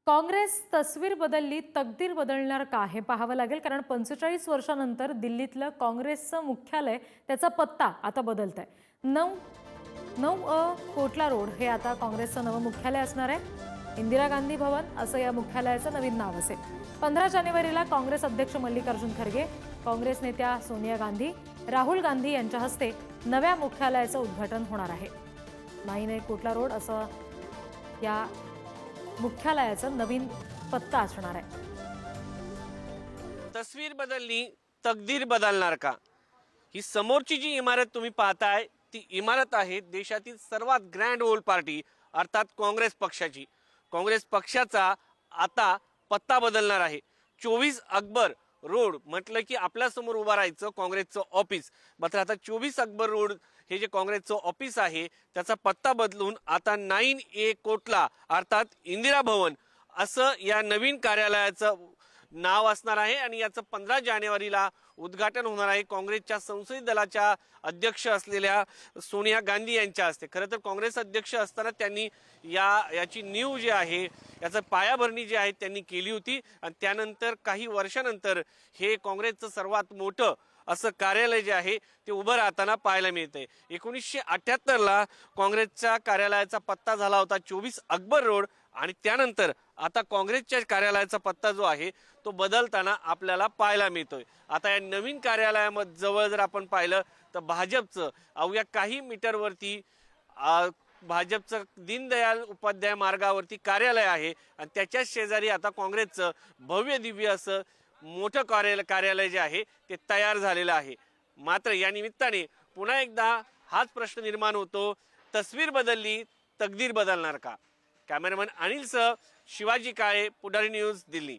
काँग्रेस तस्वीर बदलली, तकदीर बदलणार का हे पाहावं लागेल. कारण 45 वर्षानंतर दिल्लीतलं काँग्रेसचं मुख्यालय, त्याचा पत्ता आता बदलत आहे. 9 कोटला रोड हे आता काँग्रेसचं नवं मुख्यालय असणार आहे. इंदिरा गांधी भवन असं या मुख्यालयाचं नवीन नाव असेल. 15 जानेवारीला काँग्रेस अध्यक्ष मल्लिकार्जुन खरगे, काँग्रेस नेत्या सोनिया गांधी, राहुल गांधी यांच्या हस्ते नव्या मुख्यालयाचं उद्घाटन होणार आहे. 9 कोटला रोड असं या मुख्यालयाचं नवीन पत्ता असणार आहे. तस्वीर बदलली, तकदीर बदलणार का? ही समोरची जी इमारत तुम्ही पाहताय ती इमारत आहे देशातील सर्वात ग्रँड ओल्ड पार्टी अर्थात काँग्रेस पक्षाची. काँग्रेस पक्षाचा आता पत्ता बदलणार आहे. 24 अकबर रोड म्हटलं की आपल्या समोर उभा राहायचं काँग्रेसचं ऑफिस. मात्र आता 24 अकबर रोड हे जे काँग्रेसचं ऑफिस आहे त्याचा पत्ता बदलून आता 9A कोटला अर्थात इंदिरा भवन असं या नवीन कार्यालयाचं नाव असणार आहे. आणि याचं 15 जानेवारीला उद्घाटन होणार आहे काँग्रेसच्या संसदीय दलाच्या अध्यक्ष असलेल्या सोनिया गांधी यांच्या हस्ते. खरं तर काँग्रेस अध्यक्ष असताना त्यांनी याची नीव जी आहे याचं पायाभरणी जी आहे त्यांनी केली होती. आणि त्यानंतर काही वर्षानंतर हे काँग्रेसचं सर्वात मोठं असं कार्यालय जे आहे ते उभं राहताना पाहायला मिळतंय. 1978ला काँग्रेसच्या कार्यालयाचा पत्ता झाला होता 24 अकबर रोड. आणि त्यानंतर आता काँग्रेसच्या कार्यालयाचा पत्ता जो आहे तो बदलताना आपल्याला पाहायला मिळतोय. आता या नवीन कार्यालयामध्ये जवळ जर आपण पाहिलं तर भाजपचं अवघ्या काही मीटरवरती भाजपचं दीनदयाल उपाध्याय मार्गावरती कार्यालय आहे. आणि त्याच्याच शेजारी आता काँग्रेसचं भव्य दिव्य असं मोठं कार्यालय जे आहे ते तयार झालेलं आहे. मात्र या निमित्ताने पुन्हा एकदा हाच प्रश्न निर्माण होतो, तस्वीर बदलली, तकदीर बदलणार का? कॅमेरामन अनिल सह शिवाजी काळे, पुढारी न्यूज, दिल्ली.